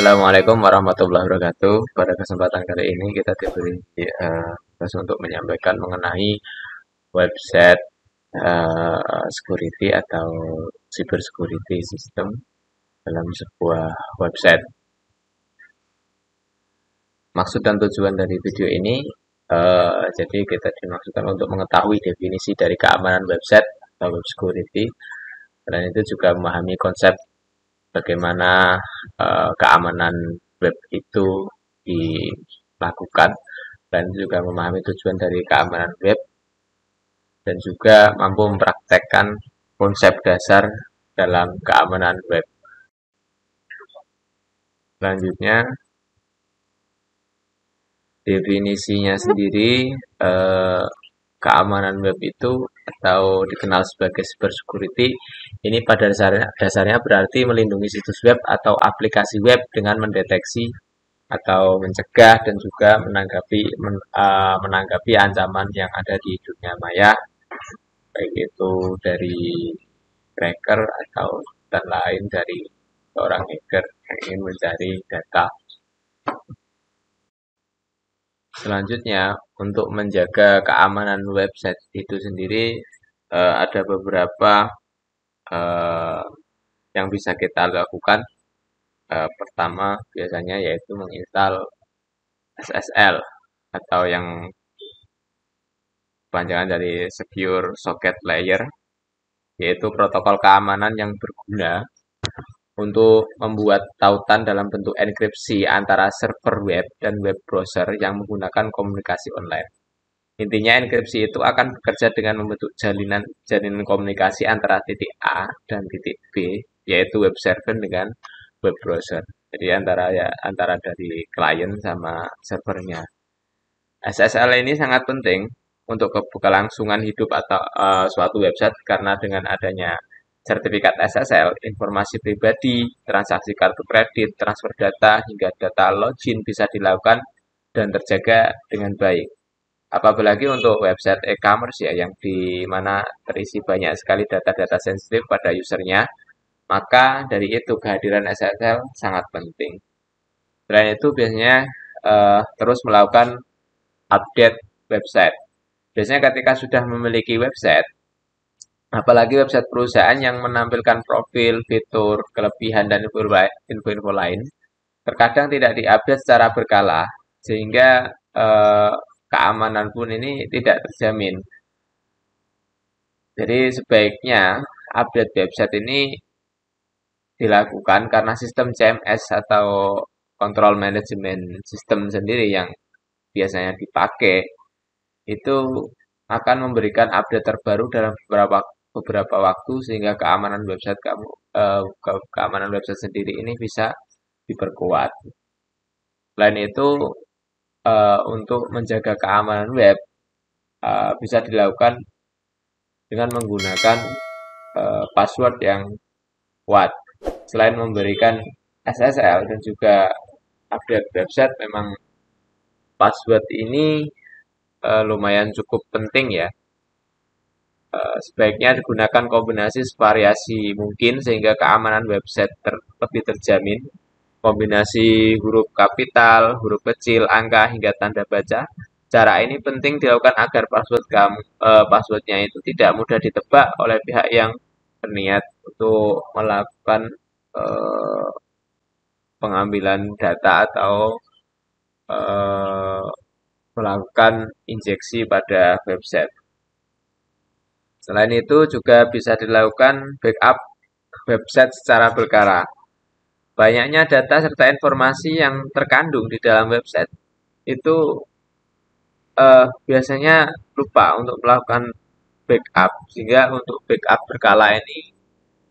Assalamualaikum warahmatullahi wabarakatuh. Pada kesempatan kali ini kita diberi tugas untuk menyampaikan mengenai website security atau cyber security system dalam sebuah website. Maksud dan tujuan dari video ini jadi kita dimaksudkan untuk mengetahui definisi dari keamanan website atau web security. Selain itu juga memahami konsep bagaimana keamanan web itu dilakukan dan juga memahami tujuan dari keamanan web dan juga mampu mempraktekkan konsep dasar dalam keamanan web. Selanjutnya, definisinya sendiri keamanan web itu atau dikenal sebagai cyber security ini pada dasarnya berarti melindungi situs web atau aplikasi web dengan mendeteksi atau mencegah dan juga menanggapi ancaman yang ada di dunia maya, baik itu dari cracker atau dan lain dari seorang hacker yang ingin mencari data. Selanjutnya, untuk menjaga keamanan website itu sendiri ada beberapa yang bisa kita lakukan. Pertama, biasanya yaitu menginstal SSL atau yang panjangan dari Secure Socket Layer, yaitu protokol keamanan yang berguna untuk membuat tautan dalam bentuk enkripsi antara server web dan web browser yang menggunakan komunikasi online. Intinya enkripsi itu akan bekerja dengan membentuk jalinan komunikasi antara titik A dan titik B, yaitu web server dengan web browser. Jadi antara dari klien sama servernya. SSL ini sangat penting untuk keberlangsungan hidup atau suatu website karena dengan adanya sertifikat SSL, informasi pribadi, transaksi kartu kredit, transfer data, hingga data login bisa dilakukan dan terjaga dengan baik. Apalagi untuk website e-commerce ya, yang di mana terisi banyak sekali data-data sensitif pada usernya, maka dari itu kehadiran SSL sangat penting. Selain itu biasanya terus melakukan update website. Biasanya ketika sudah memiliki website, apalagi website perusahaan yang menampilkan profil, fitur, kelebihan, dan info-info lain, terkadang tidak diupdate secara berkala, sehingga keamanan pun ini tidak terjamin. Jadi sebaiknya update website ini dilakukan karena sistem CMS atau Control Management System sendiri yang biasanya dipakai itu akan memberikan update terbaru dalam beberapa waktu sehingga keamanan website sendiri ini bisa diperkuat. Selain itu untuk menjaga keamanan web bisa dilakukan dengan menggunakan password yang kuat. Selain memberikan SSL dan juga update website, memang password ini lumayan cukup penting ya. Sebaiknya digunakan kombinasi variasi mungkin sehingga keamanan website lebih terjamin. Kombinasi huruf kapital, huruf kecil, angka hingga tanda baca. Cara ini penting dilakukan agar passwordnya itu tidak mudah ditebak oleh pihak yang berniat untuk melakukan pengambilan data atau melakukan injeksi pada website. Selain itu juga bisa dilakukan backup website secara berkala. Banyaknya data serta informasi yang terkandung di dalam website itu biasanya lupa untuk melakukan backup, sehingga untuk backup berkala ini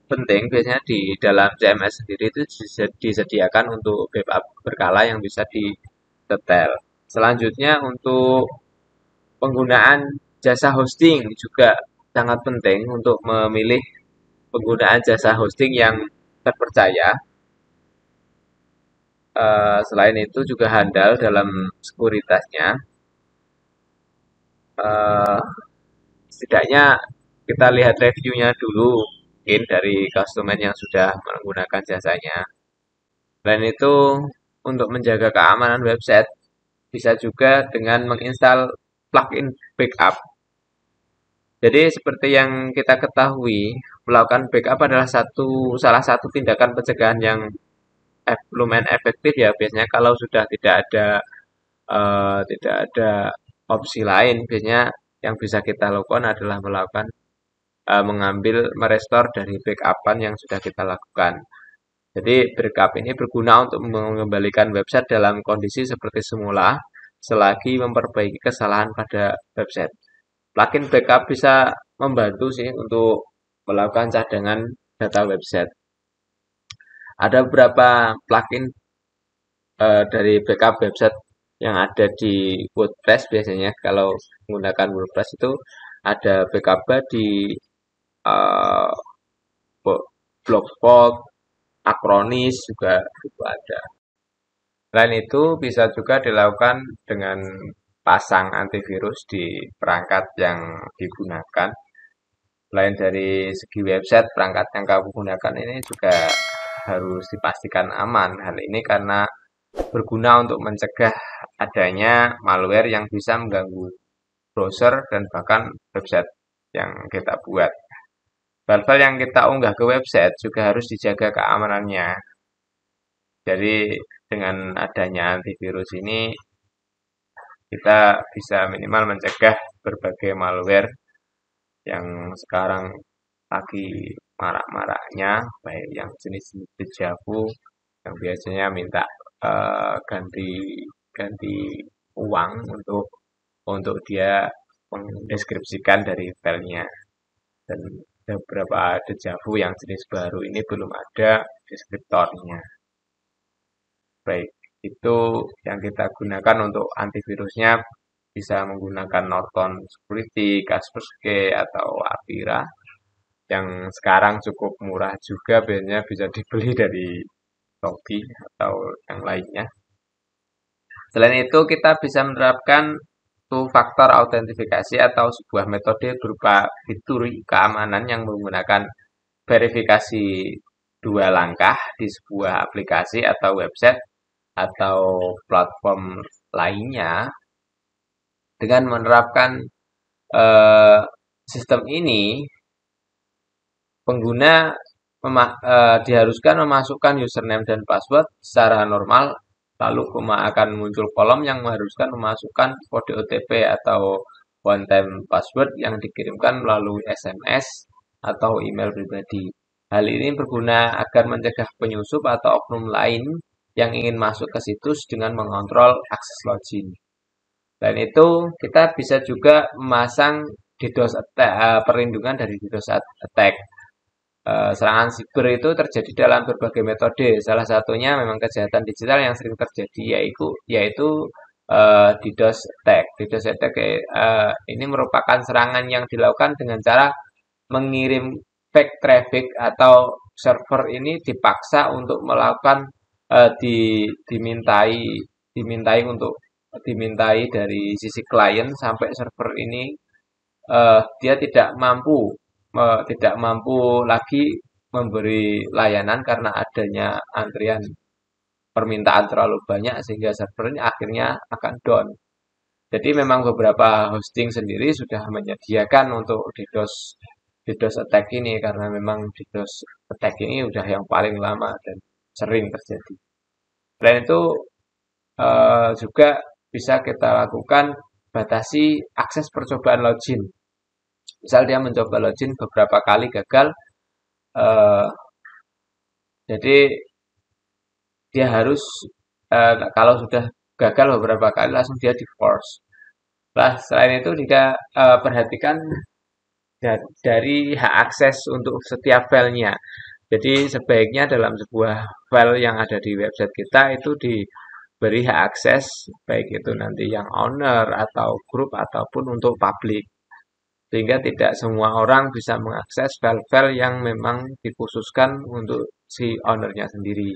penting. Biasanya di dalam CMS sendiri itu disediakan untuk backup berkala yang bisa disetel. Selanjutnya untuk penggunaan jasa hosting juga sangat penting untuk memilih penggunaan jasa hosting yang terpercaya. Selain itu juga handal dalam sekuritasnya. Setidaknya kita lihat reviewnya dulu mungkin dari customer yang sudah menggunakan jasanya. Selain itu, untuk menjaga keamanan website, bisa juga dengan menginstal plugin backup. Jadi seperti yang kita ketahui, melakukan backup adalah salah satu tindakan pencegahan yang lumayan efektif ya. Biasanya kalau sudah tidak ada opsi lain, biasanya yang bisa kita lakukan adalah mengambil merestore dari backupan yang sudah kita lakukan. Jadi backup ini berguna untuk mengembalikan website dalam kondisi seperti semula selagi memperbaiki kesalahan pada website. Plugin backup bisa membantu sih untuk melakukan cadangan data website. Ada beberapa plugin dari backup website yang ada di WordPress biasanya. Kalau menggunakan WordPress itu ada backup di uh, Blogspot, Acronis juga itu ada. Selain itu bisa juga dilakukan dengan pasang antivirus di perangkat yang digunakan. Selain dari segi website, perangkat yang kamu gunakan ini juga harus dipastikan aman. Hal ini karena berguna untuk mencegah adanya malware yang bisa mengganggu browser dan bahkan website yang kita buat. File-file yang kita unggah ke website juga harus dijaga keamanannya. Jadi dengan adanya antivirus ini kita bisa minimal mencegah berbagai malware yang sekarang lagi marak-maraknya, baik yang jenis-jenis dejavu yang biasanya minta ganti ganti uang untuk dia mendeskripsikan dari filenya. Dan beberapa dejavu yang jenis baru ini belum ada deskriptornya. Baik, itu yang kita gunakan untuk antivirusnya bisa menggunakan Norton Security, Kaspersky, atau Avira yang sekarang cukup murah juga, biasanya bisa dibeli dari Shopee atau yang lainnya. Selain itu, kita bisa menerapkan two-factor autentifikasi atau sebuah metode berupa fitur keamanan yang menggunakan verifikasi dua langkah di sebuah aplikasi atau website atau platform lainnya. Dengan menerapkan eh, sistem ini, pengguna diharuskan memasukkan username dan password secara normal, lalu akan muncul kolom yang mengharuskan memasukkan kode OTP atau one time password yang dikirimkan melalui SMS atau email pribadi. Hal ini berguna agar mencegah penyusup atau oknum lain yang ingin masuk ke situs dengan mengontrol akses login. Dan itu kita bisa juga memasang DDoS attack, perlindungan dari DDoS attack. Serangan siber itu terjadi dalam berbagai metode. Salah satunya memang kejahatan digital yang sering terjadi yaitu DDoS attack. DDoS attack ini merupakan serangan yang dilakukan dengan cara mengirim fake traffic atau server ini dipaksa untuk melakukan dimintai dimintai dari sisi klien sampai server ini dia tidak mampu lagi memberi layanan karena adanya antrian permintaan terlalu banyak sehingga server ini akhirnya akan down. Jadi memang beberapa hosting sendiri sudah menyediakan untuk DDoS attack ini karena memang DDoS attack ini udah yang paling lama dan sering terjadi. Selain itu juga bisa kita lakukan batasi akses percobaan login. Misal dia mencoba login beberapa kali gagal, eh, jadi dia harus kalau sudah gagal beberapa kali langsung dia di force. Nah, selain itu juga perhatikan dari hak akses untuk setiap filenya. Jadi sebaiknya dalam sebuah file yang ada di website kita itu diberi hak akses, baik itu nanti yang owner atau grup ataupun untuk publik. Sehingga tidak semua orang bisa mengakses file-file yang memang dikhususkan untuk si ownernya sendiri.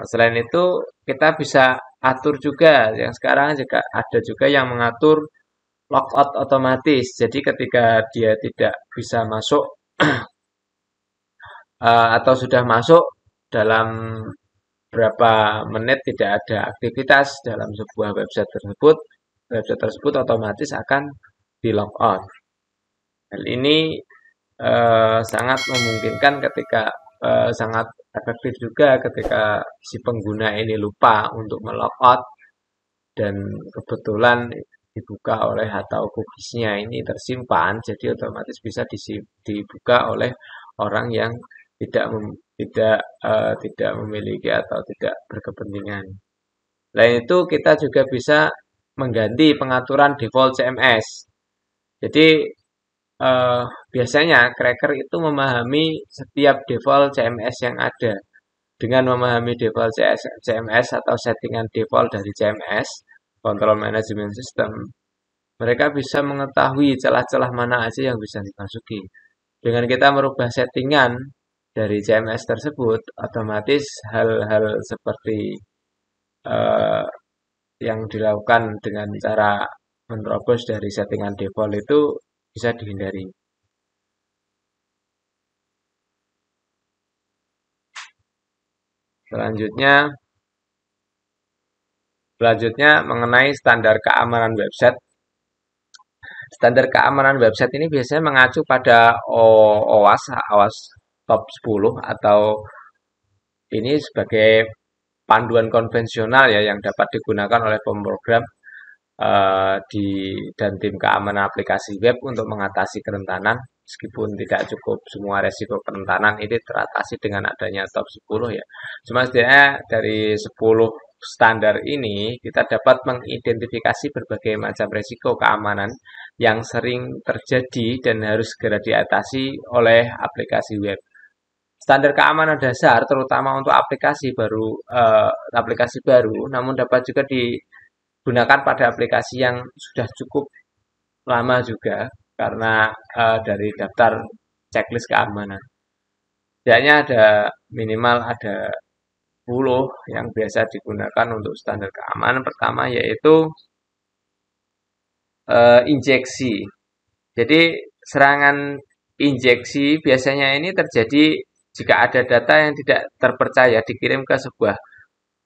Selain itu, kita bisa atur juga, yang sekarang juga ada juga yang mengatur logout otomatis. Jadi ketika dia tidak bisa masuk atau sudah masuk, dalam berapa menit tidak ada aktivitas dalam sebuah website tersebut otomatis akan di log out. Hal ini sangat memungkinkan ketika sangat efektif juga ketika si pengguna ini lupa untuk melog out dan kebetulan dibuka oleh atau cookiesnya ini tersimpan, jadi otomatis bisa dibuka oleh orang yang tidak memiliki atau tidak berkepentingan. Selain itu kita juga bisa mengganti pengaturan default CMS. Jadi eh, biasanya cracker itu memahami setiap default CMS yang ada. Dengan memahami default CMS atau settingan default dari CMS, Control Management System, mereka bisa mengetahui celah-celah mana aja yang bisa dimasuki. Dengan kita merubah settingan dari CMS tersebut, otomatis hal-hal seperti eh, yang dilakukan dengan cara menerobos dari settingan default itu bisa dihindari. Selanjutnya, mengenai standar keamanan website. Standar keamanan website ini biasanya mengacu pada OWASP top 10 atau ini sebagai panduan konvensional ya yang dapat digunakan oleh pemrogram dan tim keamanan aplikasi web untuk mengatasi kerentanan. Meskipun tidak cukup semua resiko kerentanan ini teratasi dengan adanya top 10 ya. Cuma setidaknya dari 10 standar ini kita dapat mengidentifikasi berbagai macam resiko keamanan yang sering terjadi dan harus segera diatasi oleh aplikasi web. Standar keamanan dasar terutama untuk aplikasi baru, namun dapat juga digunakan pada aplikasi yang sudah cukup lama juga karena dari daftar checklist keamanan. Setidaknya minimal ada 10 yang biasa digunakan untuk standar keamanan. Pertama yaitu injeksi. Jadi serangan injeksi biasanya ini terjadi jika ada data yang tidak terpercaya dikirim ke sebuah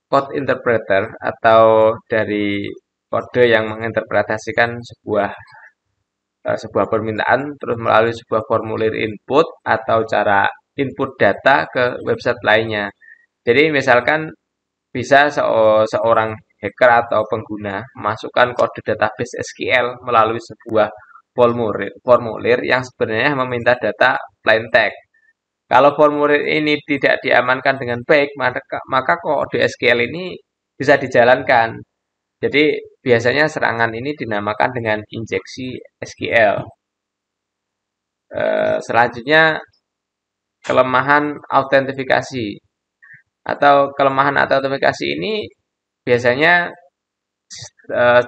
code interpreter atau dari kode yang menginterpretasikan sebuah permintaan terus melalui sebuah formulir input atau cara input data ke website lainnya. Jadi misalkan bisa seorang hacker atau pengguna memasukkan kode database SQL melalui sebuah formulir yang sebenarnya meminta data plain text. Kalau formulir ini tidak diamankan dengan baik, maka kode SQL ini bisa dijalankan. Jadi biasanya serangan ini dinamakan dengan injeksi SQL. Selanjutnya kelemahan autentifikasi atau kelemahan autentifikasi ini biasanya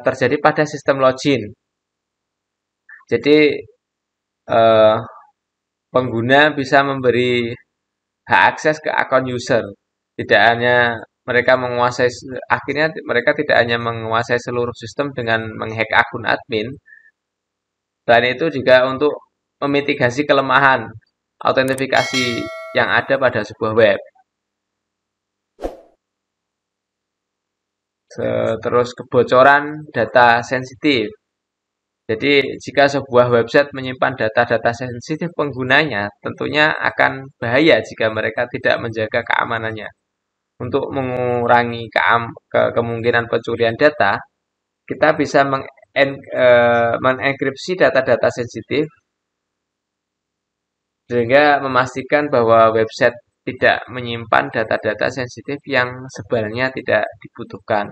terjadi pada sistem login. Jadi eh, pengguna bisa memberi hak akses ke akun user. Tidak hanya mereka menguasai akhirnya mereka tidak hanya menguasai seluruh sistem dengan menghack akun admin. Selain itu juga untuk memitigasi kelemahan autentifikasi yang ada pada sebuah web. Terus kebocoran data sensitif. Jadi jika sebuah website menyimpan data-data sensitif penggunanya, tentunya akan bahaya jika mereka tidak menjaga keamanannya. Untuk mengurangi kemungkinan pencurian data, kita bisa mengenkripsi data-data sensitif sehingga memastikan bahwa website tidak menyimpan data-data sensitif yang sebenarnya tidak dibutuhkan.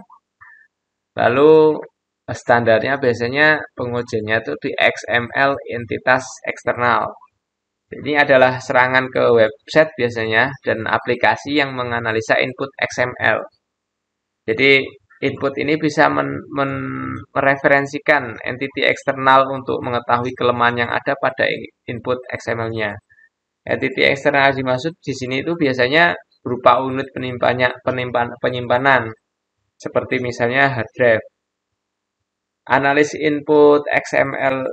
Lalu standarnya biasanya pengujiannya itu di XML entitas eksternal. Ini adalah serangan ke website biasanya dan aplikasi yang menganalisa input XML. Jadi input ini bisa mereferensikan entity eksternal untuk mengetahui kelemahan yang ada pada input XML-nya. Entity eksternal dimaksud di sini itu biasanya berupa unit penyimpanan seperti misalnya hard drive. Analis input XML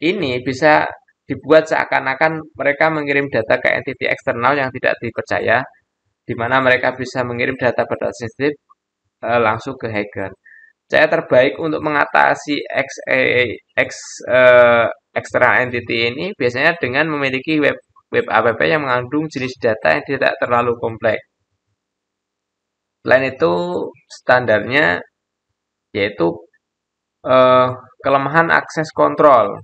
ini bisa dibuat seakan-akan mereka mengirim data ke entity eksternal yang tidak dipercaya di mana mereka bisa mengirim data sensitif langsung ke hacker. Cara terbaik untuk mengatasi external entity ini biasanya dengan memiliki web app yang mengandung jenis data yang tidak terlalu kompleks. Selain itu, standarnya yaitu eh, kelemahan akses kontrol.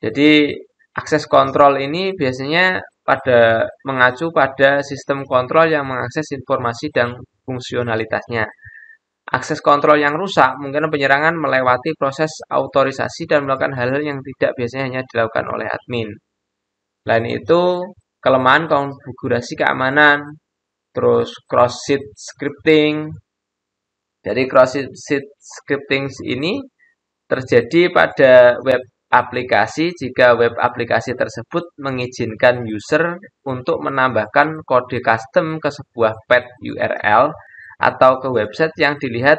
Jadi, akses kontrol ini biasanya mengacu pada sistem kontrol yang mengakses informasi dan fungsionalitasnya. Akses kontrol yang rusak mungkin penyerangan melewati proses autorisasi dan melakukan hal-hal yang tidak biasanya hanya dilakukan oleh admin. Selain itu, kelemahan konfigurasi keamanan, terus cross-site scripting. Jadi cross-site scripting ini terjadi pada web aplikasi jika web aplikasi tersebut mengizinkan user untuk menambahkan kode custom ke sebuah path URL atau ke website yang dilihat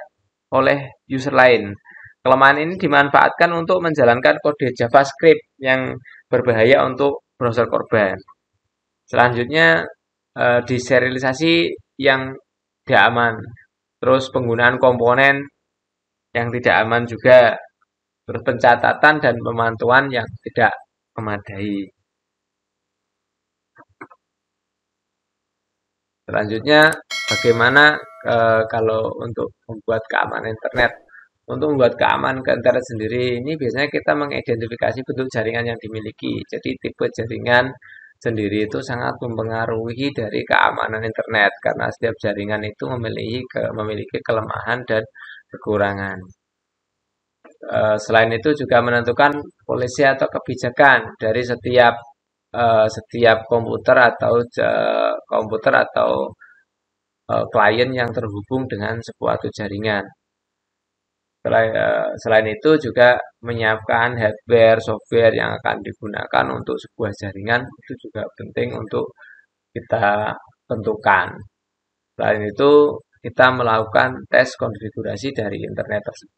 oleh user lain. Kelemahan ini dimanfaatkan untuk menjalankan kode JavaScript yang berbahaya untuk browser korban. Selanjutnya, deserialisasi yang tidak aman. Terus penggunaan komponen yang tidak aman juga. Terus pencatatan dan pemantauan yang tidak memadai. Selanjutnya, bagaimana kalau untuk membuat keamanan internet? Untuk membuat keamanan ke internet sendiri ini biasanya kita mengidentifikasi bentuk jaringan yang dimiliki. Jadi tipe jaringan sendiri itu sangat mempengaruhi dari keamanan internet karena setiap jaringan itu memiliki kelemahan dan kekurangan. Selain itu juga menentukan polisi atau kebijakan dari setiap komputer atau klien yang terhubung dengan suatu jaringan. Selain itu juga menyiapkan hardware, software yang akan digunakan untuk sebuah jaringan itu juga penting untuk kita tentukan. Selain itu kita melakukan tes konfigurasi dari internet tersebut.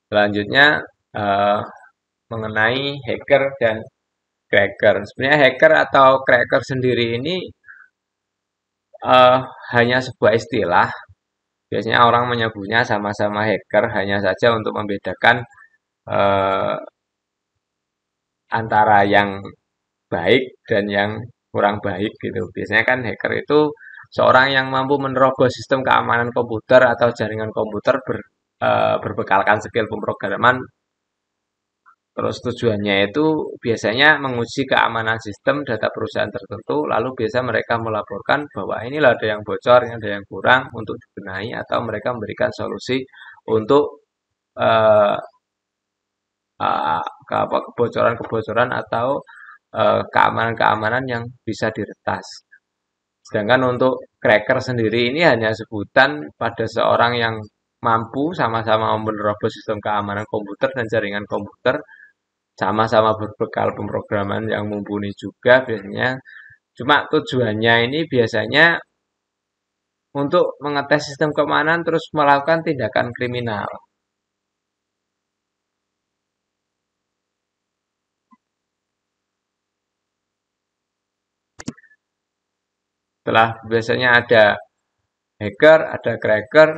Selanjutnya eh, mengenai hacker dan cracker. Sebenarnya hacker atau cracker sendiri ini eh, hanya sebuah istilah. Biasanya orang menyebutnya sama-sama hacker hanya saja untuk membedakan eh, antara yang baik dan yang kurang baik gitu. Biasanya kan hacker itu seorang yang mampu menerobos sistem keamanan komputer atau jaringan komputer berbekalkan skill pemrograman. Terus tujuannya itu biasanya menguji keamanan sistem data perusahaan tertentu, lalu biasa mereka melaporkan bahwa inilah ada yang bocor, ini ada yang kurang untuk dibenahi, atau mereka memberikan solusi untuk eh, kebocoran-kebocoran atau keamanan-keamanan yang bisa diretas. Sedangkan untuk cracker sendiri ini hanya sebutan pada seorang yang mampu sama-sama menerobos sistem keamanan komputer dan jaringan komputer, sama-sama berbekal pemrograman yang mumpuni juga biasanya. Cuma tujuannya ini biasanya untuk mengetes sistem keamanan terus melakukan tindakan kriminal. Setelah biasanya ada hacker, ada cracker,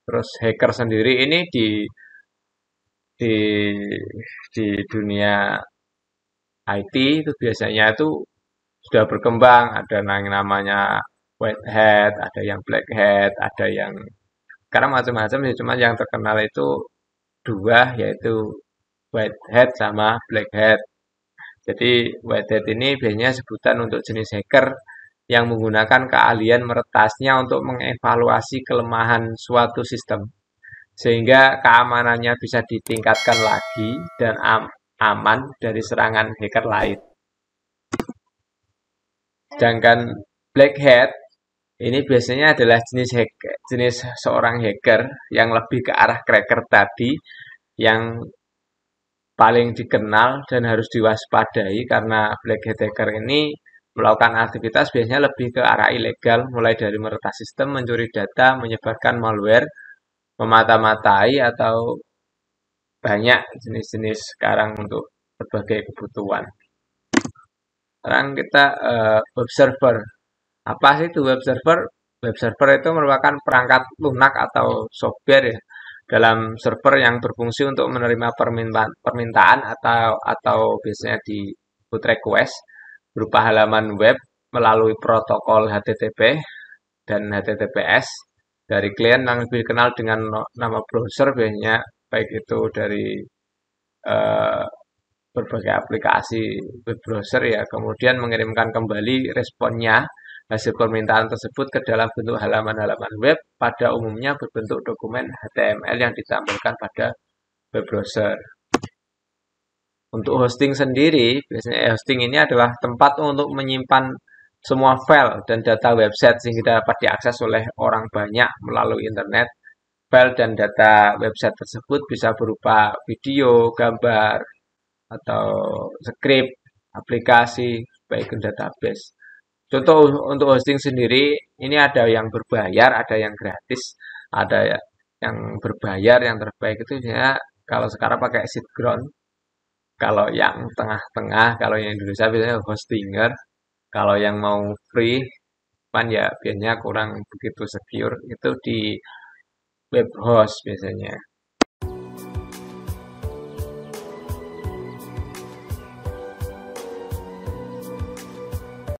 terus hacker sendiri ini di di dunia IT itu biasanya itu sudah berkembang, ada yang namanya white hat, ada yang black hat, ada yang sekarang macam-macam sih, cuma yang terkenal itu dua yaitu white hat sama black hat. Jadi white hat ini biasanya sebutan untuk jenis hacker yang menggunakan keahlian meretasnya untuk mengevaluasi kelemahan suatu sistem sehingga keamanannya bisa ditingkatkan lagi dan aman dari serangan hacker lain. Sedangkan black hat ini biasanya adalah jenis seorang hacker yang lebih ke arah cracker tadi yang paling dikenal dan harus diwaspadai karena black hat hacker ini melakukan aktivitas biasanya lebih ke arah ilegal, mulai dari meretas sistem, mencuri data, menyebarkan malware, memata-matai atau banyak jenis-jenis sekarang untuk berbagai kebutuhan. Sekarang kita observer. Apa sih itu web server? Web server itu merupakan perangkat lunak atau software ya dalam server yang berfungsi untuk menerima permintaan atau biasanya di put request berupa halaman web melalui protokol HTTP dan HTTPS dari klien yang lebih dikenal dengan nama browser biasanya baik itu dari eh, berbagai aplikasi web browser ya, kemudian mengirimkan kembali responnya hasil permintaan tersebut ke dalam bentuk halaman-halaman web pada umumnya berbentuk dokumen HTML yang ditampilkan pada web browser. Untuk hosting sendiri, biasanya hosting ini adalah tempat untuk menyimpan semua file dan data website sehingga dapat diakses oleh orang banyak melalui internet. File dan data website tersebut bisa berupa video, gambar, atau script, aplikasi, baik ke database. Contoh untuk hosting sendiri, ini ada yang berbayar, ada yang gratis, ada yang berbayar, yang terbaik itu ya kalau sekarang pakai SiteGround, kalau yang tengah-tengah, kalau yang Indonesia biasanya Hostinger, kalau yang mau free, kan ya biasanya kurang begitu secure, itu di web host biasanya.